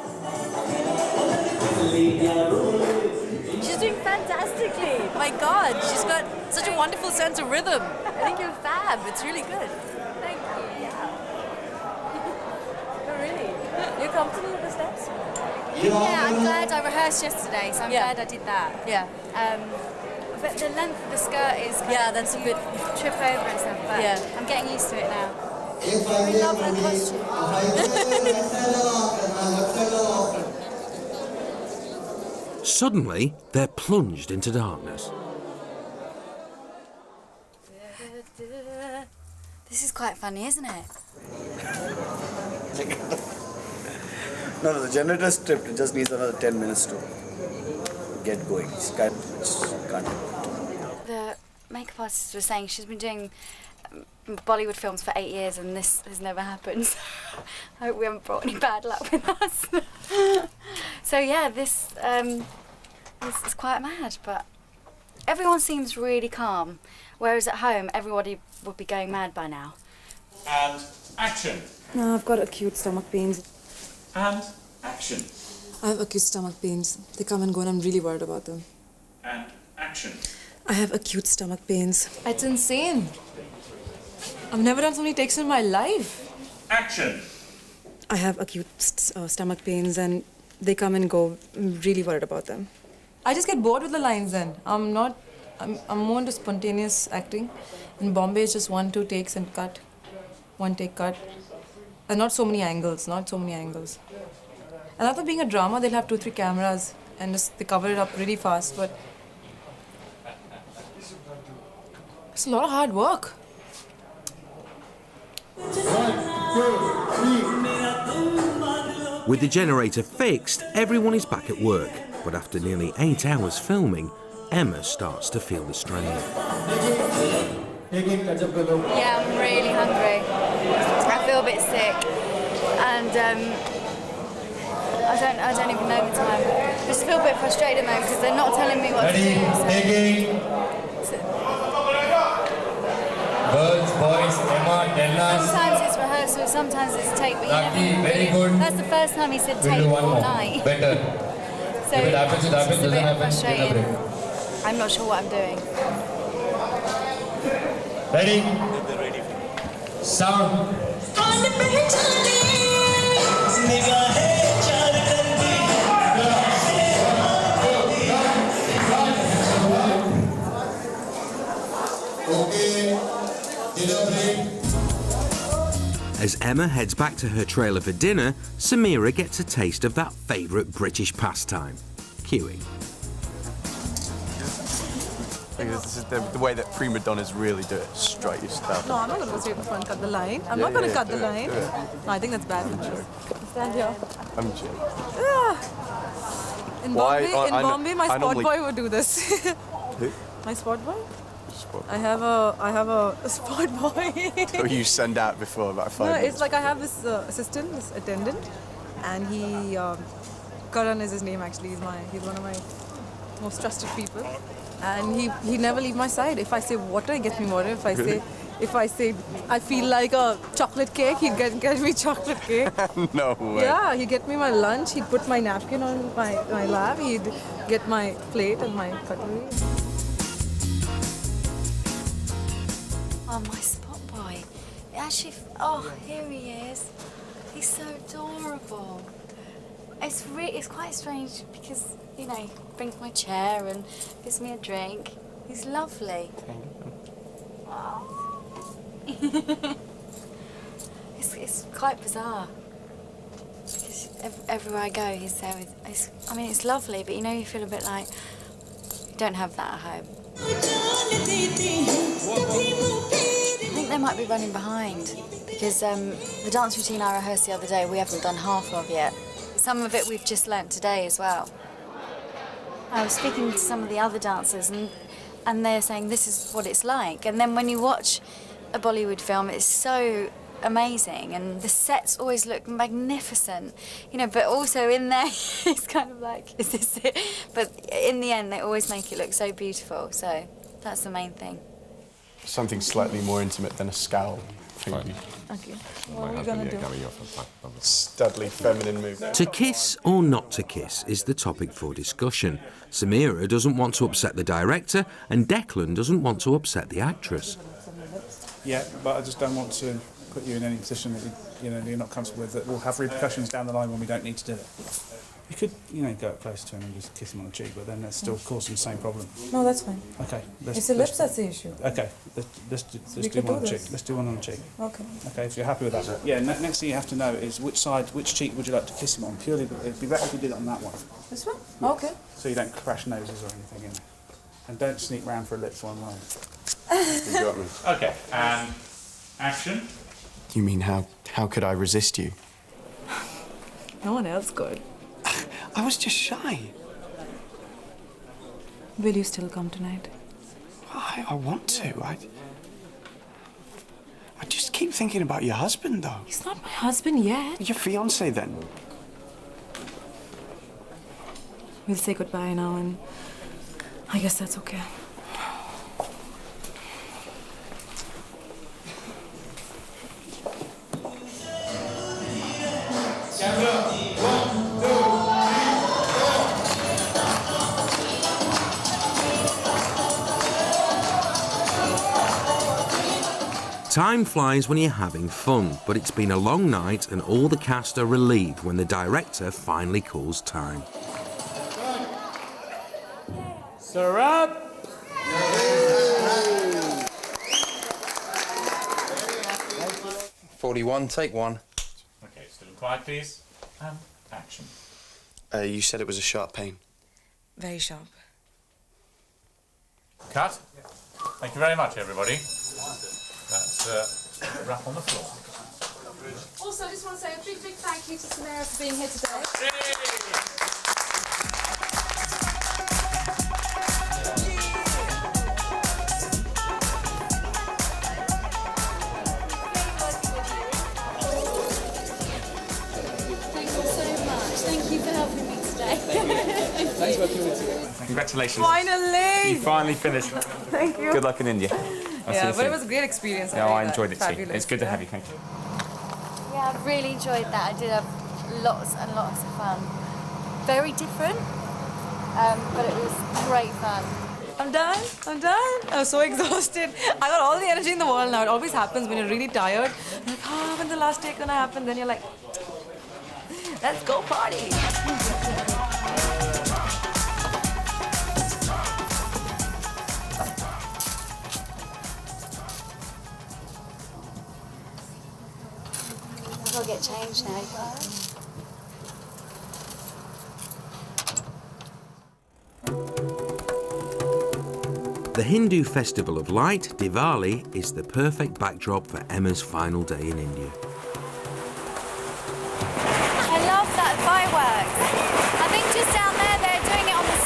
She's doing fantastically. My God, she's got such a wonderful sense of rhythm. I think you're fab. It's really good. Thank you. Yeah. Oh, really? You're comfortable with the steps? Yeah, I'm glad I rehearsed yesterday, so I'm glad I did that. Yeah. But the length of the skirt is kind of, that's a bit trip over and stuff, but I'm getting used to it now. I love her costume. Suddenly, they're plunged into darkness. This is quite funny, isn't it? No, the generator stripped. It just needs another 10 minutes to get going. It's can't. The makeup artist was saying she's been doing Bollywood films for 8 years and this has never happened. I hope we haven't brought any bad luck with us. So yeah, this is quite mad, but everyone seems really calm, whereas at home everybody would be going mad by now. And action. No, I've got acute stomach pains. And action. I have acute stomach pains. They come and go and I'm really worried about them. And action. I have acute stomach pains. It's insane. I've never done so many takes in my life. Action. I have acute stomach pains and they come and go. I'm really worried about them. I just get bored with the lines then. I'm more into spontaneous acting. In Bombay, it's just 1, 2 takes and cut. 1 take, cut. And not so many angles, And after being a drama, they'll have 2, 3 cameras and just they cover it up really fast, but it's a lot of hard work. 1, 2, 3. With the generator fixed, everyone is back at work. But after nearly 8 hours filming, Emma starts to feel the strain. Yeah, I'm really hungry. I feel a bit sick. And I don't even know the time. I just feel a bit frustrated now because they're not telling me what to do. Girls, boys, Emma, Dennis. Sometimes it's rehearsal, sometimes it's take, but you never very good. That's the first time he said take We'll do one all more. night. Better. So If it happens, it happens. it's a Doesn't bit happen, frustrating. I'm not sure what I'm doing. Ready? Sound. As Emma heads back to her trailer for dinner, Samira gets a taste of that favourite British pastime, queuing. This is the way that prima donnas really do it. Straight your stuff. No, I'm not going to go straight in front and cut the line. I'm not going to cut the line. No, I think that's bad. Stand here. I'm joking. In Why? Bombay, my I spot normally- boy would do this. Who? My spot boy? I have a spot boy. Who you send out before about 5 No, minutes? it's like I have this assistant, this attendant, and he, Karan is his name actually. He's one of my most trusted people, and he never leaves my side. If I say water, he gets me water. If I say If I say I feel like a chocolate cake, he'd get me chocolate cake. No way. Yeah, he'd get me my lunch, he'd put my napkin on my lap, he'd get my plate and my cutlery. Oh, my spot boy. It actually, oh, here he is. He's so adorable. It's quite strange because, you know, he brings my chair and gives me a drink. He's lovely. Oh. It's quite bizarre. Because everywhere I go, he's there with, I mean, it's lovely, but you know, you feel a bit like you don't have that at home. I think they might be running behind because the dance routine I rehearsed the other day, we haven't done half of yet. Some of it we've just learnt today as well. I was speaking to some of the other dancers and they're saying this is what it's like. And then when you watch a Bollywood film, it's so amazing and the sets always look magnificent, you know, but also in there it's kind of like, is this it? But in the end, they always make it look so beautiful, so that's the main thing. Something slightly more intimate than a scowl. Okay. What are we gonna do? Studly feminine move. To kiss or not to kiss is the topic for discussion. Samira doesn't want to upset the director and Declan doesn't want to upset the actress. Yeah, but I just don't want to put you in any position that you're not comfortable with, that will have repercussions down the line when we don't need to do it. You could, go up close to him and just kiss him on the cheek, but then that's still causing the same problem. No, that's fine. Okay. It's the lips that's the issue. Okay, let's do one on the cheek. Let's do one on the cheek. Okay. Okay, if you're happy with that. Yeah, next thing you have to know is which cheek would you like to kiss him on? Purely, it'd be better if you did it on that one. This one? Yeah. Okay. So you don't crash noses or anything in. And don't sneak round for a lips one line. You got me. Okay, and action. You mean how could I resist you? No one else could. I was just shy. Will you still come tonight? I want to. I just keep thinking about your husband, though. He's not my husband yet. Your fiancé, then. We'll say goodbye now, and I guess that's okay. Time flies when you're having fun, but it's been a long night and all the cast are relieved when the director finally calls time. Sir up. 41, take one. Okay, still quiet, please. And action. You said it was a sharp pain. Very sharp. Cut. Thank you very much, everybody. That's a wrap on the floor. Also, I just want to say a big thank you to Samira for being here today. Thank you so much. Thank you for helping me today. Thanks for coming to. Congratulations. Finally! You finally finished. Thank you. Good luck in India. Yeah, but it was a great experience. Yeah, I really enjoyed it too. fabulous. It's good to have you. Thank you. Yeah, I really enjoyed that. I did have lots and lots of fun. Very different, but it was great fun. I'm done. I'm so exhausted. I got all the energy in the world now. It always happens when you're really tired. You're like, oh, when's the last take gonna happen? Then you're like, let's go party. I'll get changed now. The Hindu festival of light, Diwali, is the perfect backdrop for Emma's final day in India. I love that fireworks. I think just down there they're doing it on the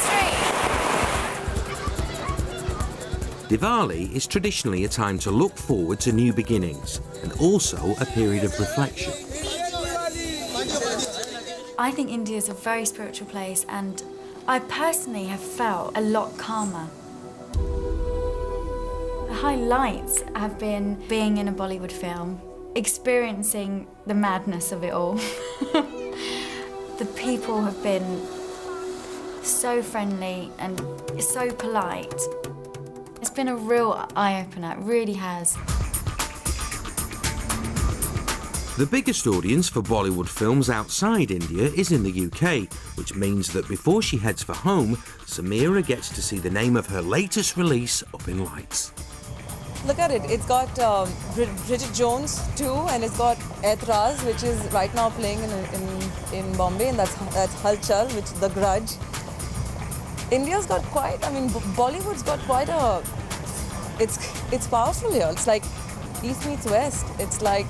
street. Diwali is traditionally a time to look forward to new beginnings and also a period of reflection. I think India is a very spiritual place, and I personally have felt a lot calmer. highlights have been being in a Bollywood film, experiencing the madness of it all. The people have been so friendly and so polite. It's been a real eye-opener, it really has. The biggest audience for Bollywood films outside India is in the UK, which means that before she heads for home, Samira gets to see the name of her latest release up in lights. Look at it. It's got Bridget Jones too, and it's got Aitraz, which is right now playing in Bombay, and that's Halchal, which is The Grudge. India's got quite. I mean, Bollywood's got quite a. It's powerful here. It's like East meets West. It's like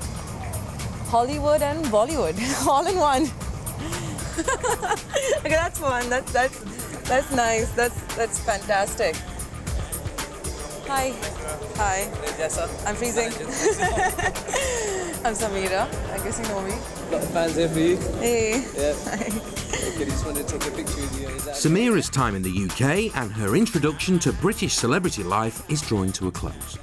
Hollywood and Bollywood all in one. Okay, that's fun. That's nice. That's fantastic. Hi. Hi. I'm freezing. I'm Samira. I guess you know me. Got fans here for you. Hey. Yeah. Hi. Okay, just wanted to take a picture with you. Samira's time in the UK and her introduction to British celebrity life is drawing to a close.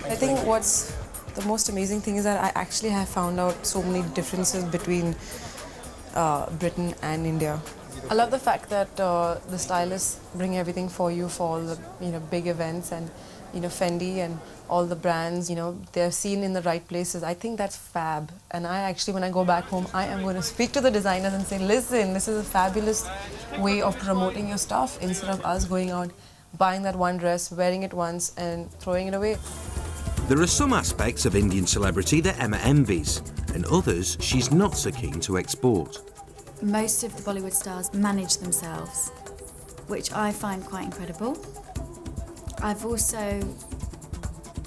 I think what's the most amazing thing is that I actually have found out so many differences between Britain and India. I love the fact that the stylists bring everything for you for all the big events, and Fendi and all the brands, they're seen in the right places. I think that's fab. And I actually, when I go back home, I am going to speak to the designers and say, listen, this is a fabulous way of promoting your stuff instead of us going out, buying that one dress, wearing it once and throwing it away. There are some aspects of Indian celebrity that Emma envies, and others she's not so keen to export. Most of the Bollywood stars manage themselves, which I find quite incredible. I've also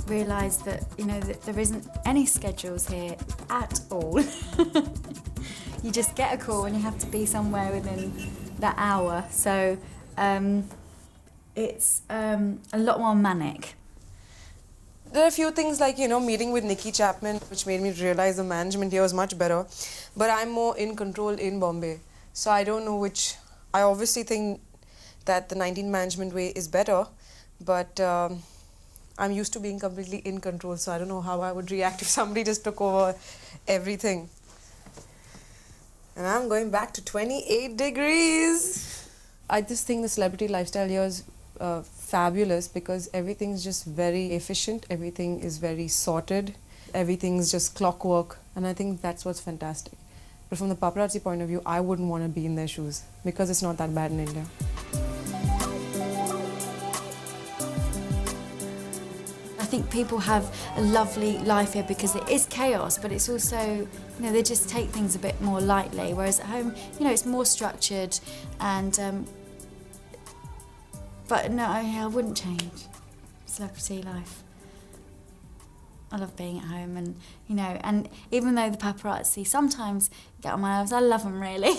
realised that, that there isn't any schedules here at all. You just get a call and you have to be somewhere within that hour. So it's a lot more manic. There are a few things like, meeting with Nikki Chapman, which made me realize the management here was much better. But I'm more in control in Bombay. So I don't know which. I obviously think that the 19 management way is better, but I'm used to being completely in control. So I don't know how I would react if somebody just took over everything. And I'm going back to 28 degrees. I just think the celebrity lifestyle here is fabulous because everything's just very efficient, everything is very sorted, everything's just clockwork, and I think that's what's fantastic. But from the paparazzi point of view, I wouldn't want to be in their shoes because it's not that bad in India. I think people have a lovely life here because it is chaos, but it's also, they just take things a bit more lightly, whereas at home, it's more structured and but no, I wouldn't change celebrity life. I love being at home and, and even though the paparazzi sometimes get on my nerves, I love them really.